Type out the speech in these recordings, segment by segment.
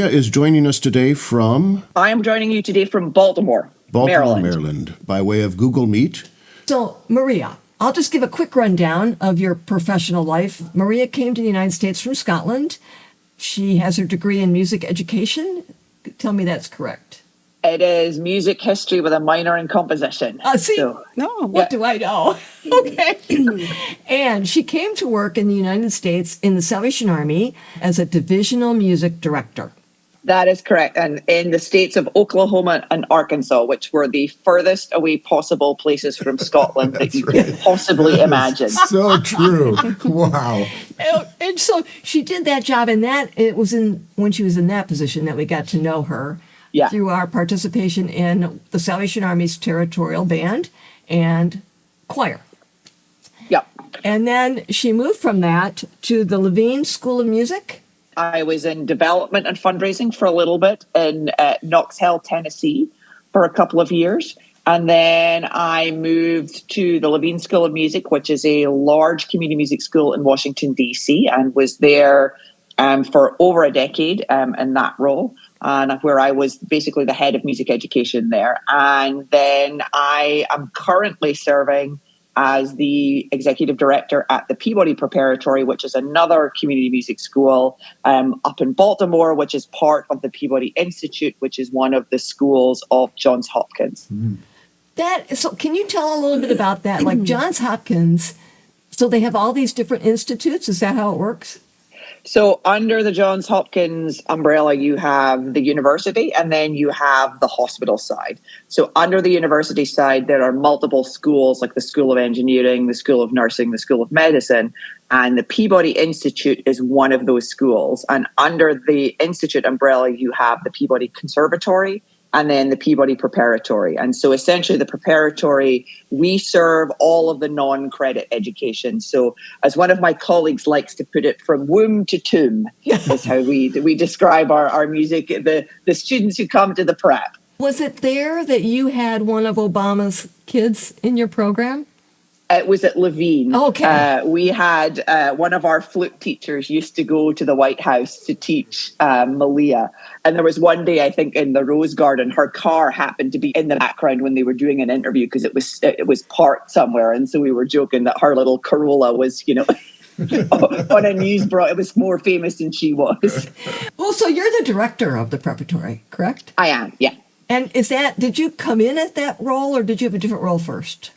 is joining us today from... I am joining you today from Baltimore, Maryland, by way of Google Meet. So, Maria, I'll just give a quick rundown of your professional life. Maria came to the United States from Scotland. She has her degree in music education. Tell me that's correct. It is music history with a minor in composition. What do I know? Okay. And she came to work in the United States in the Salvation Army as a divisional music director. That is correct. And in the states of Oklahoma and Arkansas, which were the furthest away possible places from Scotland that you could possibly imagine. So true. Wow. And so she did that job, and it was when she was in that position that we got to know her through our participation in the Salvation Army's territorial band and choir. Yep. And then she moved from that to the Levine School of Music. I was in development and fundraising for a little bit in Knox Hill, Tennessee for a couple of years. And then I moved to the Levine School of Music, which is a large community music school in Washington, D.C., and was there for over a decade in that role, and where I was basically the head of music education there. And then I am currently serving as the executive director at the Peabody Preparatory, which is another community music school up in Baltimore, which is part of the Peabody Institute, which is one of the schools of Johns Hopkins. So can you tell a little bit about that? Like Johns Hopkins, so they have all these different institutes. Is that how it works? So under the Johns Hopkins umbrella, you have the university and then you have the hospital side. So under the university side, there are multiple schools like the School of Engineering, the School of Nursing, the School of Medicine, and the Peabody Institute is one of those schools. And under the Institute umbrella, you have the Peabody Conservatory and then the Peabody Preparatory. And so essentially the preparatory, we serve all of the non-credit education. So as one of my colleagues likes to put it, from womb to tomb is how we describe our music, the students who come to the prep. Was it there that you had one of Obama's kids in your program? It was at Levine. Okay. We had one of our flute teachers used to go to the White House to teach Malia. And there was one day, I think, in the Rose Garden, her car happened to be in the background when they were doing an interview because it was parked somewhere. And so we were joking that her little Corolla was, on a news broad. It was more famous than she was. Well, so you're the director of the preparatory, correct? I am, yeah. And did you come in at that role or did you have a different role first?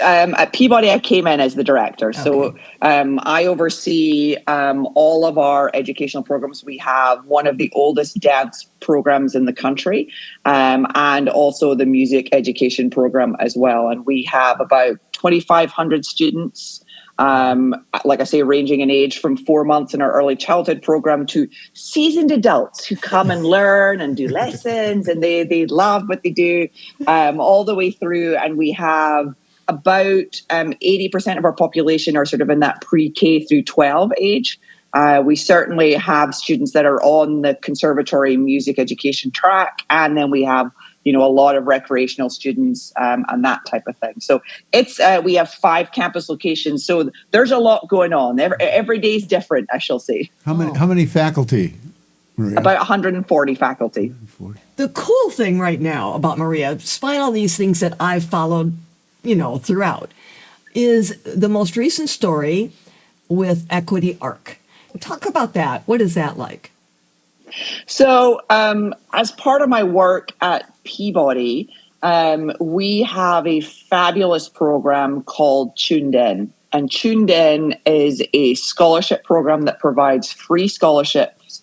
At Peabody, I came in as the director. Okay. So I oversee all of our educational programs. We have one of the oldest dance programs in the country, and also the music education program as well. And we have about 2,500 students, like I say, ranging in age from 4 months in our early childhood program to seasoned adults who come and learn and do lessons, and they love what they do all the way through. And we have about 80% of our population are sort of in that pre-K through 12 age. We certainly have students that are on the conservatory music education track, and then we have a lot of recreational students and that type of thing. So it's we have 5 campus locations, so there's a lot going on. Every day is different, I shall say. How many faculty, Maria? About 140 faculty. 140. The cool thing right now about Maria, despite all these things that I've followed throughout, is the most recent story with Equity Arc. Talk about that. What is that like? So as part of my work at Peabody, we have a fabulous program called Tuned In. And Tuned In is a scholarship program that provides free scholarships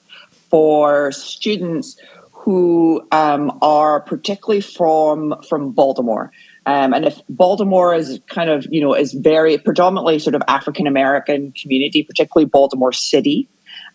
for students who are particularly from Baltimore. And if Baltimore is kind of, is very predominantly sort of African-American community, particularly Baltimore City,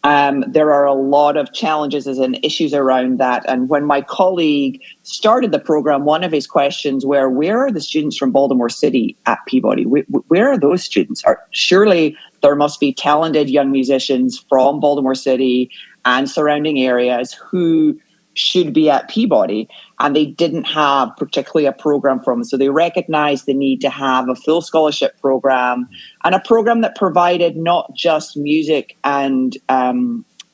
there are a lot of challenges and issues around that. And when my colleague started the program, one of his questions were, where are the students from Baltimore City at Peabody? Where are those students? Surely there must be talented young musicians from Baltimore City and surrounding areas who should be at Peabody, and they didn't have particularly a program for them. So they recognized the need to have a full scholarship program and a program that provided not just music and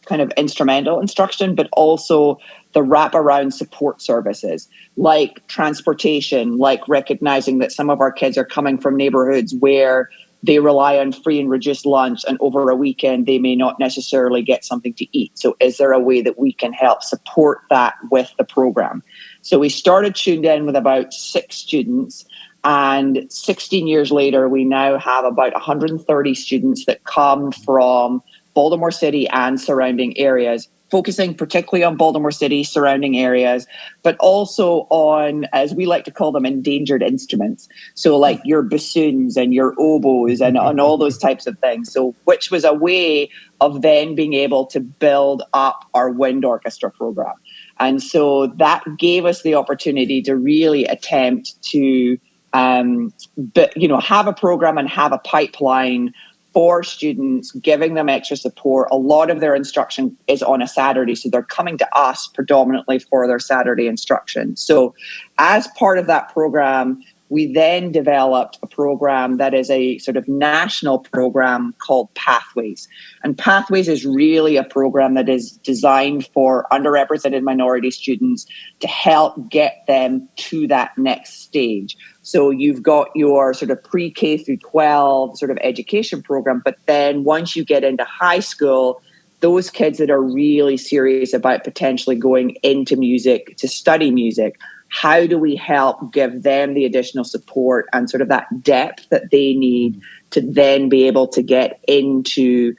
kind of instrumental instruction, but also the wraparound support services like transportation, like recognizing that some of our kids are coming from neighborhoods where they rely on free and reduced lunch, and over a weekend they may not necessarily get something to eat. So is there a way that we can help support that with the program? So we started Tuned In with about 6 students, and 16 years later, we now have about 130 students that come from Baltimore City and surrounding areas, focusing particularly on Baltimore City surrounding areas, but also on, as we like to call them, endangered instruments. So like your bassoons and your oboes and all those types of things. So which was a way of then being able to build up our wind orchestra program. And so that gave us the opportunity to really attempt to have a program and have a pipeline for students, giving them extra support. A lot of their instruction is on a Saturday, so they're coming to us predominantly for their Saturday instruction. So as part of that program, we then developed a program that is a sort of national program called Pathways. And Pathways is really a program that is designed for underrepresented minority students to help get them to that next stage. So you've got your sort of pre-K through 12 sort of education program, but then once you get into high school, those kids that are really serious about potentially going into music, to study music, how do we help give them the additional support and sort of that depth that they need to then be able to get into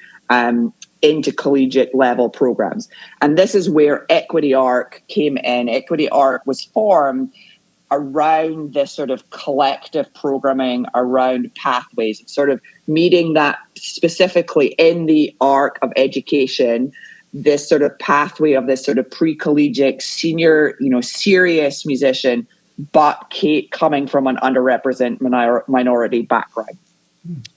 collegiate level programs? And this is where Equity Arc came in. Equity Arc was formed around this sort of collective programming around pathways, sort of meeting that specifically in the arc of education, this sort of pathway of this sort of pre-collegiate senior, serious musician, but coming from an underrepresented minority background.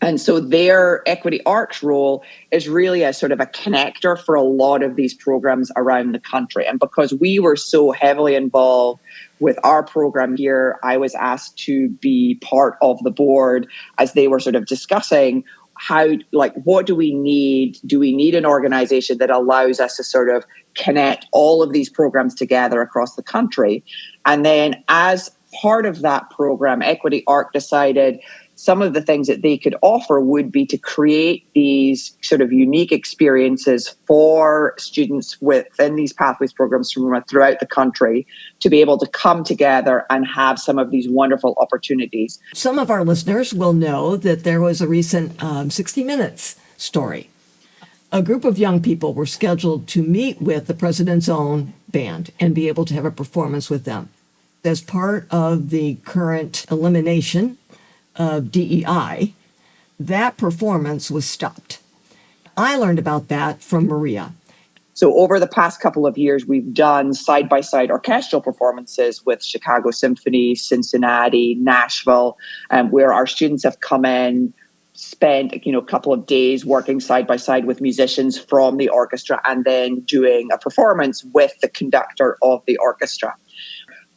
And so their Equity Arc's role is really as sort of a connector for a lot of these programs around the country. And because we were so heavily involved with our program here, I was asked to be part of the board as they were sort of discussing what do we need? Do we need an organization that allows us to sort of connect all of these programs together across the country? And then as part of that program, Equity Arc decided some of the things that they could offer would be to create these sort of unique experiences for students within these pathways programs from throughout the country to be able to come together and have some of these wonderful opportunities. Some of our listeners will know that there was a recent 60 Minutes story. A group of young people were scheduled to meet with the president's own band and be able to have a performance with them. As part of the current elimination of DEI, that performance was stopped. I learned about that from Maria. So over the past couple of years, we've done side-by-side orchestral performances with Chicago Symphony, Cincinnati, Nashville, where our students have come in, spent a couple of days working side-by-side with musicians from the orchestra and then doing a performance with the conductor of the orchestra.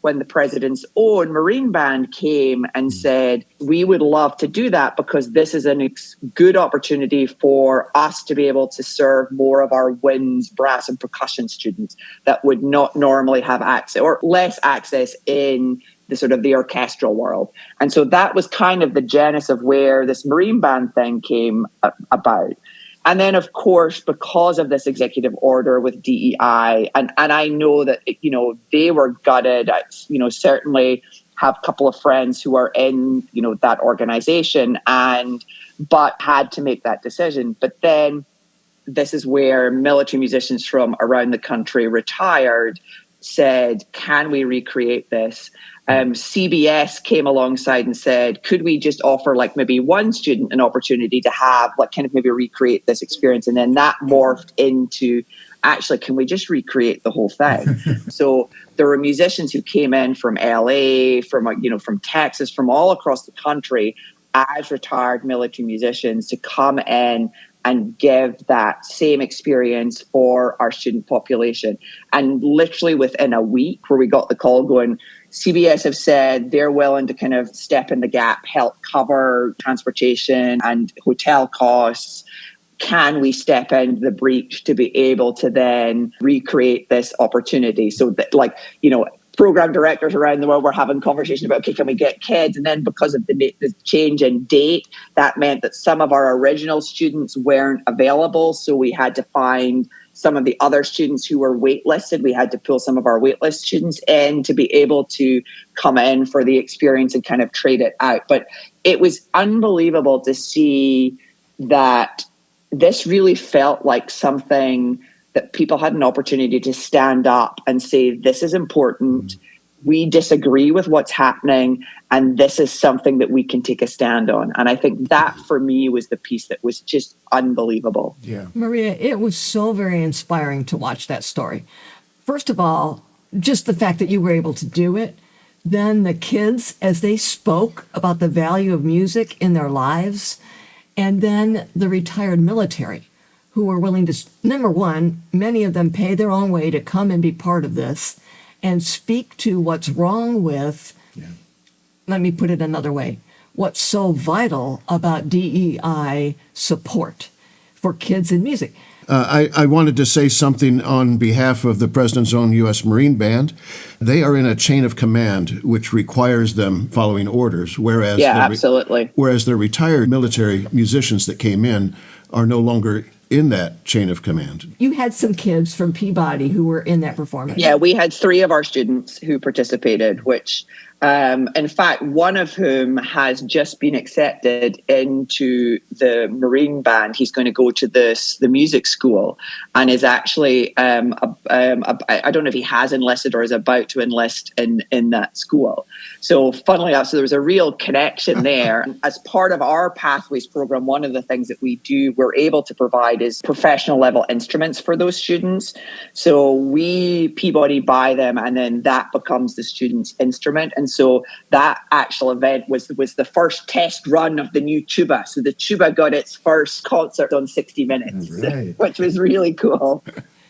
When the president's own Marine Band came and said, we would love to do that because this is a good opportunity for us to be able to serve more of our winds, brass and percussion students that would not normally have access or less access in the sort of the orchestral world. And so that was kind of the genesis of where this Marine Band thing came about. And then, of course, because of this executive order with DEI, and I know that, they were gutted. I, certainly have a couple of friends who are in, that organization but had to make that decision. But then this is where military musicians from around the country retired said, can we recreate this? CBS came alongside and said, could we just offer maybe one student an opportunity to have kind of maybe recreate this experience? And then that morphed into actually, can we just recreate the whole thing? So there were musicians who came in from LA, from Texas, from all across the country as retired military musicians to come in and give that same experience for our student population. And literally within a week where we got the call going, CBS have said they're willing to kind of step in the gap, help cover transportation and hotel costs. can we step into the breach to be able to then recreate this opportunity? So that, like, program directors around the world were having conversations about, okay, can we get kids? And then because of the change in date, that meant that some of our original students weren't available. So we had to find some of the other students who were waitlisted. We had to pull some of our waitlist students in to be able to come in for the experience and kind of trade it out. But it was unbelievable to see that this really felt like something that people had an opportunity to stand up and say, this is important. We disagree with what's happening, and this is something that we can take a stand on. And I think that, for me, was the piece that was just unbelievable. Yeah. Maria, it was so very inspiring to watch that story. First of all, just the fact that you were able to do it. Then the kids, as they spoke about the value of music in their lives. And then the retired military, who were willing to, number one, many of them pay their own way to come and be part of this and speak to what's wrong with, let me put it another way, what's so vital about DEI support for kids in music. I wanted to say something on behalf of the President's own U.S. Marine Band. They are in a chain of command, which requires them following orders, whereas absolutely. Whereas the retired military musicians that came in are no longer in that chain of command. You had some kids from Peabody who were in that performance. Yeah, we had 3 of our students who participated, which, in fact, one of whom has just been accepted into the Marine Band. He's going to go to the music school and is actually, I don't know if he has enlisted or is about to enlist in that school. So funnily enough, so there was a real connection there. As part of our Pathways program, one of the things that we're able to provide is professional level instruments for those students. So we Peabody buy them, and then that becomes the student's instrument. And so that actual event was the first test run of the new tuba. So the tuba got its first concert on 60 Minutes, Right. which was really cool.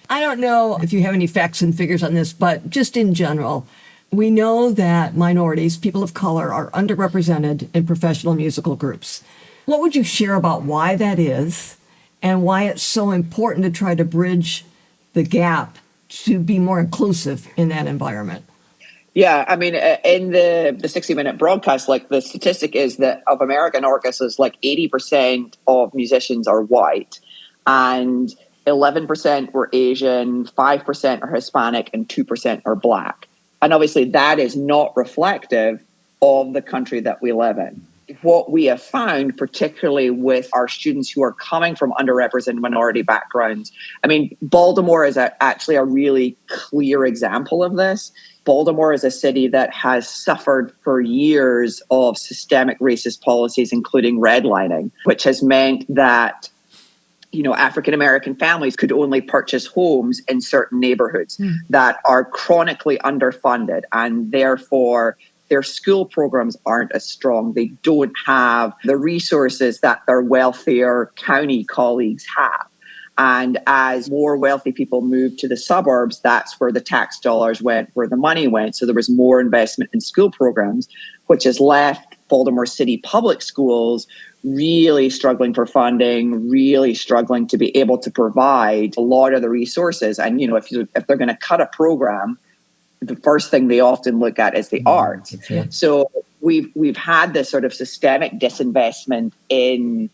I don't know if you have any facts and figures on this, but just in general, we know that minorities, people of color, are underrepresented in professional musical groups. What would you share about why that is and why it's so important to try to bridge the gap to be more inclusive in that environment? Yeah, I mean, in the 60-minute broadcast, like, the statistic is that of American orchestras, like 80% of musicians are white, and 11% were Asian, 5% are Hispanic, and 2% are Black. And obviously that is not reflective of the country that we live in. What we have found, particularly with our students who are coming from underrepresented minority backgrounds, I mean, Baltimore is actually a really clear example of this. Baltimore is a city that has suffered for years of systemic racist policies, including redlining, which has meant that African-American families could only purchase homes in certain neighborhoods that are chronically underfunded, and therefore their school programs aren't as strong. They don't have the resources that their wealthier county colleagues have. And as more wealthy people moved to the suburbs, that's where the tax dollars went, where the money went. So there was more investment in school programs, which has left Baltimore City public schools really struggling for funding, really struggling to be able to provide a lot of the resources. And, if they're going to cut a program, the first thing they often look at is the arts. Yeah. So we've had this sort of systemic disinvestment in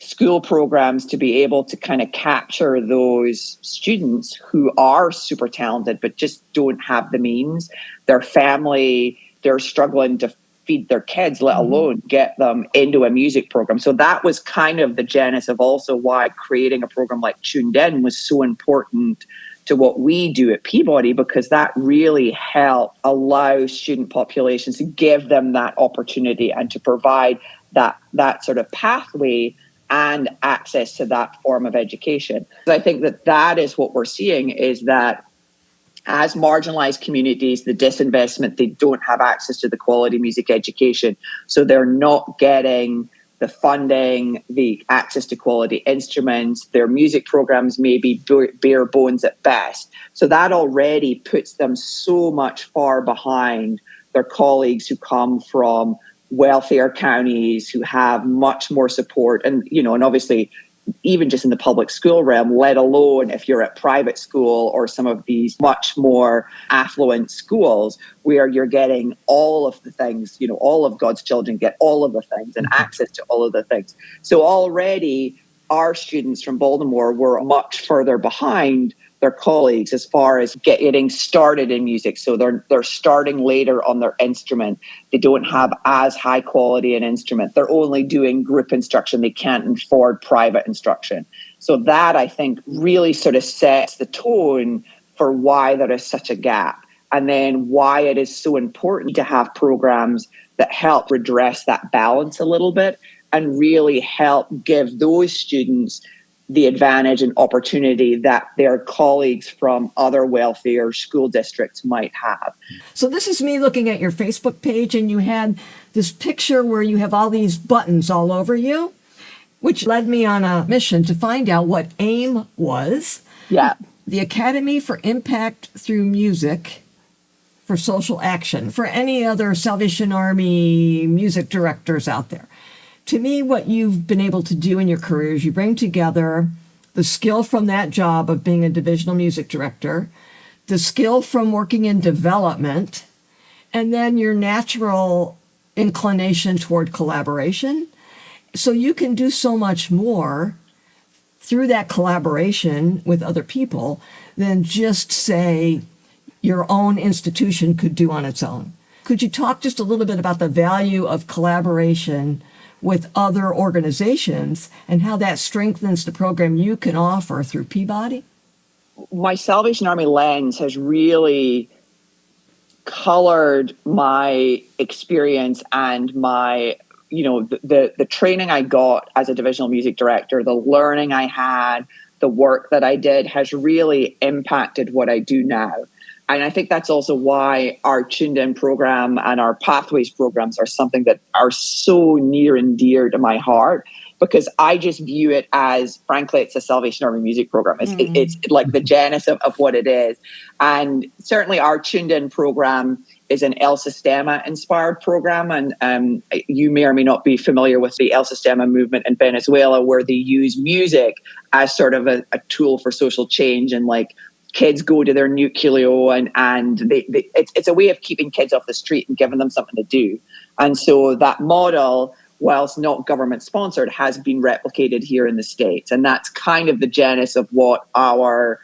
school programs to be able to kind of capture those students who are super talented but just don't have the means. Their family, they're struggling to feed their kids, let alone get them into a music program. So that was kind of the genesis of also why creating a program like Tuned In was so important to what we do at Peabody, because that really helped allow student populations to give them that opportunity and to provide that sort of pathway and access to that form of education. I think that is what we're seeing, is that as marginalized communities, the disinvestment, they don't have access to the quality music education. So they're not getting the funding, the access to quality instruments. Their music programs may be bare bones at best. So that already puts them so much far behind their colleagues who come from wealthier counties, who have much more support. And, and obviously even just in the public school realm, let alone if you're at private school or some of these much more affluent schools where you're getting all of the things, all of God's children get all of the things and access to all of the things. So already our students from Baltimore were much further behind their colleagues as far as getting started in music. So they're starting later on their instrument. They don't have as high quality an instrument. They're only doing group instruction. They can't afford private instruction. So that, I think, really sort of sets the tone for why there is such a gap, and then why it is so important to have programs that help redress that balance a little bit and really help give those students the advantage and opportunity that their colleagues from other wealthier school districts might have. So this is me looking at your Facebook page, and you had this picture where you have all these buttons all over you, which led me on a mission to find out what AIM was. Yeah. The Academy for Impact Through Music for Social Action, for any other Salvation Army music directors out there. To me, what you've been able to do in your career is you bring together the skill from that job of being a divisional music director, the skill from working in development, and then your natural inclination toward collaboration. So you can do so much more through that collaboration with other people than just, say, your own institution could do on its own. Could you talk just a little bit about the value of collaboration with other organizations and how that strengthens the program you can offer through Peabody? My Salvation Army lens has really colored my experience and my, the training I got as a divisional music director, the learning I had, the work that I did has really impacted what I do now. And I think that's also why our Tuned In program and our Pathways programs are something that are so near and dear to my heart, because I just view it as, frankly, it's a Salvation Army music program. It's like the genesis of what it is. And certainly our Tuned In program is an El Sistema inspired program. And you may or may not be familiar with the El Sistema movement in Venezuela, where they use music as sort of a tool for social change, and like kids go to their nucleo and it's a way of keeping kids off the street and giving them something to do. And so that model, whilst not government sponsored, has been replicated here in the States. And that's kind of the genesis of what our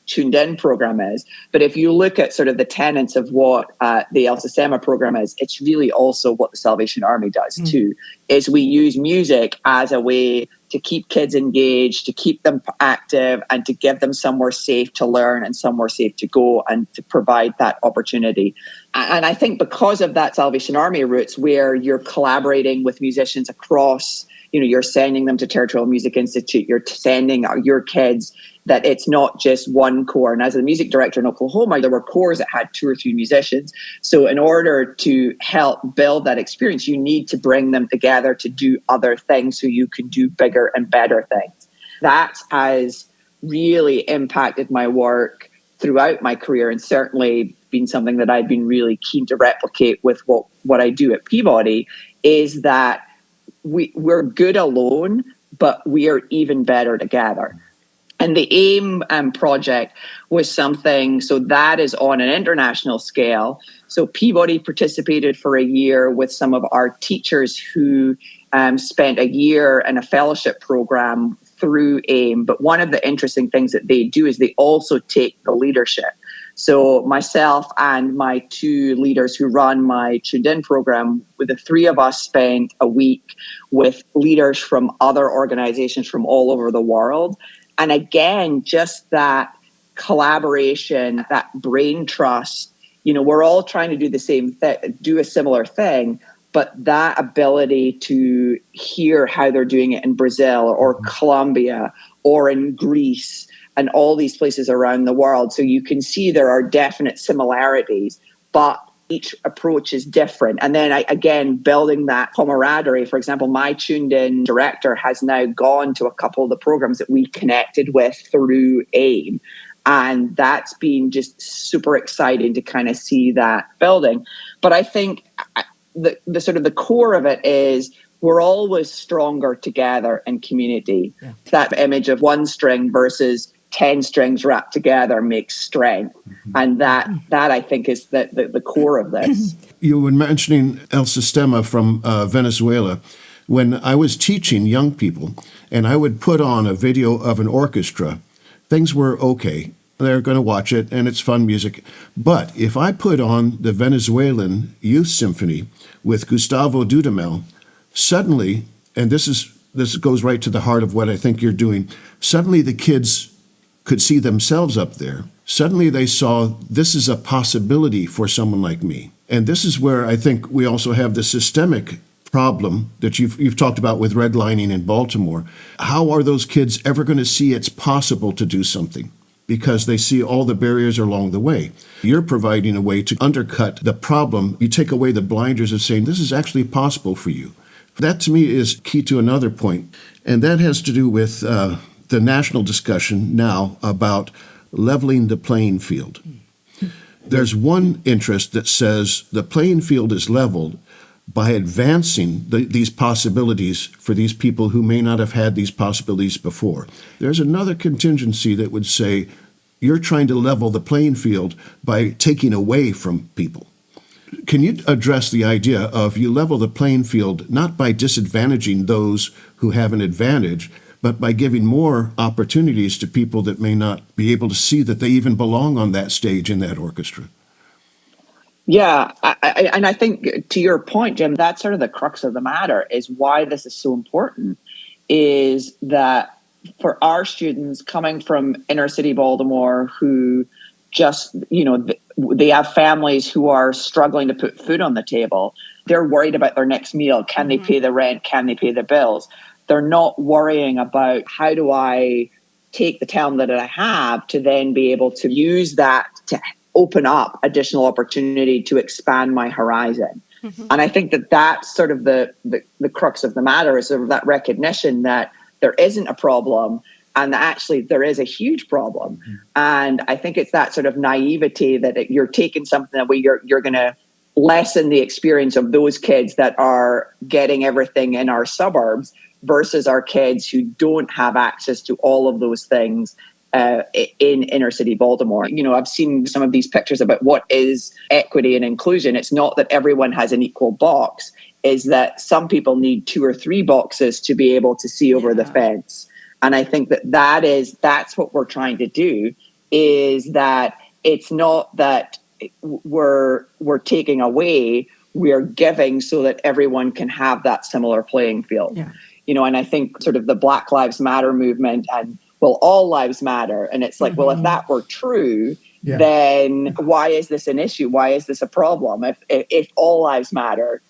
Tuned In program is. But if you look at sort of the tenets of what the El Sistema program is, it's really also what the Salvation Army does too, is we use music as a way to keep kids engaged, to keep them active, and to give them somewhere safe to learn and somewhere safe to go, and to provide that opportunity. And I think because of that Salvation Army roots, where you're collaborating with musicians across, you're sending them to Territorial Music Institute, you're sending your kids, that it's not just one corps. And as a music director in Oklahoma, there were corps that had 2 or 3 musicians. So in order to help build that experience, you need to bring them together to do other things so you can do bigger and better things. That has really impacted my work throughout my career, and certainly been something that I've been really keen to replicate with what I do at Peabody, is that we're good alone, but we are even better together. And the AIM project was something, so that is on an international scale. So Peabody participated for a year with some of our teachers who spent a year in a fellowship program through AIM. But one of the interesting things that they do is they also take the leadership. So myself and my 2 leaders who run my Tuned In program, with the 3 of us, spent a week with leaders from other organizations from all over the world. And again, just that collaboration, that brain trust, we're all trying to do the same thing, do a similar thing, but that ability to hear how they're doing it in Brazil or Colombia or in Greece and all these places around the world. So you can see there are definite similarities, but each approach is different. And then again, building that camaraderie. For example, my Tuned In director has now gone to a couple of the programs that we connected with through AIM. And that's been just super exciting to kind of see that building. But I think the sort of the core of it is we're always stronger together in community. Yeah. That image of one string versus 10 strings wrapped together makes strength. And that I think is the core of this. You were mentioning El Sistema from Venezuela. When I was teaching young people and I would put on a video of an orchestra, things were okay. They're going to watch it and it's fun music. But if I put on the Venezuelan Youth Symphony with Gustavo Dudamel, suddenly, and this goes right to the heart of what I think you're doing, suddenly the kids could see themselves up there. Suddenly they saw this is a possibility for someone like me. And this is where I think we also have the systemic problem that you've talked about with redlining in Baltimore. How are those kids ever going to see it's possible to do something? Because they see all the barriers along the way. You're providing a way to undercut the problem. You take away the blinders of saying this is actually possible for you. That to me is key to another point. And that has to do with the national discussion now about leveling the playing field. There's one interest that says the playing field is leveled by advancing these possibilities for these people who may not have had these possibilities before. There's another contingency that would say you're trying to level the playing field by taking away from people. Can you address the idea of you level the playing field not by disadvantaging those who have an advantage, but by giving more opportunities to people that may not be able to see that they even belong on that stage in that orchestra? Yeah, and I think to your point, Jim, that's sort of the crux of the matter is why this is so important, is that for our students coming from inner city Baltimore who just, they have families who are struggling to put food on the table. They're worried about their next meal. Can they pay the rent? Can they pay the bills? They're not worrying about how do I take the talent that I have to then be able to use that to open up additional opportunity to expand my horizon. And I think that that's sort of the crux of the matter is sort of that recognition that there isn't a problem and that actually there is a huge problem. And I think it's that sort of naivety that you're taking something that you're going to lessen the experience of those kids that are getting everything in our suburbs versus our kids who don't have access to all of those things in inner city Baltimore. I've seen some of these pictures about what is equity and inclusion. It's not that everyone has an equal box, is that some people need 2 or 3 boxes to be able to see over the fence. And I think that's what we're trying to do, is that it's not that we're taking away, we're giving so that everyone can have that similar playing field. Yeah. And I think sort of the Black Lives Matter movement and all lives matter. And it's like, well, if that were true, then why is this an issue? Why is this a problem? If all lives matter,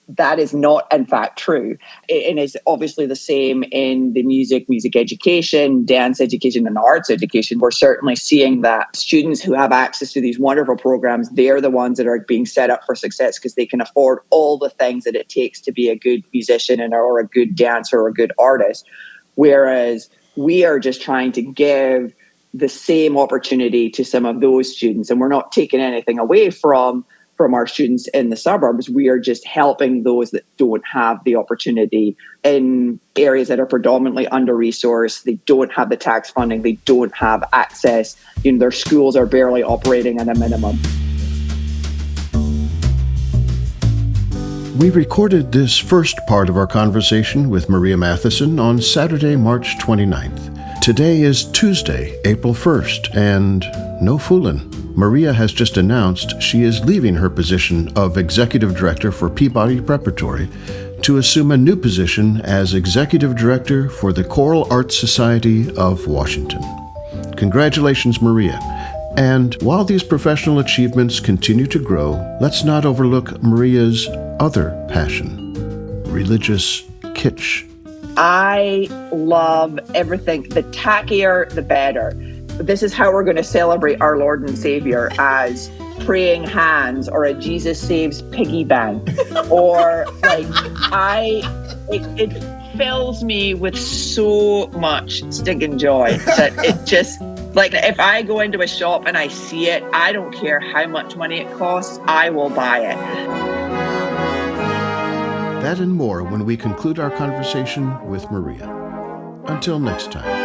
that is not, in fact, true. And it's obviously the same in the music education, dance education, and arts education. We're certainly seeing that students who have access to these wonderful programs, they're the ones that are being set up for success because they can afford all the things that it takes to be a good musician or a good dancer or a good artist. Whereas we are just trying to give the same opportunity to some of those students. And we're not taking anything away from our students in the suburbs. We are just helping those that don't have the opportunity in areas that are predominantly under-resourced. They don't have the tax funding. They don't have access. Their schools are barely operating at a minimum. We recorded this first part of our conversation with Maria Mathieson on Saturday, March 29th. Today is Tuesday, April 1st, and no foolin'. Maria has just announced she is leaving her position of Executive Director for Peabody Preparatory to assume a new position as Executive Director for the Choral Arts Society of Washington. Congratulations, Maria. And while these professional achievements continue to grow, let's not overlook Maria's other passion, religious kitsch. I love everything. The tackier, the better. This is how we're going to celebrate our Lord and Savior, as praying hands or a Jesus Saves piggy bank. Or it fills me with so much stinking joy that it just, if I go into a shop and I see it, I don't care how much money it costs, I will buy it. That and more when we conclude our conversation with Maria. Until next time.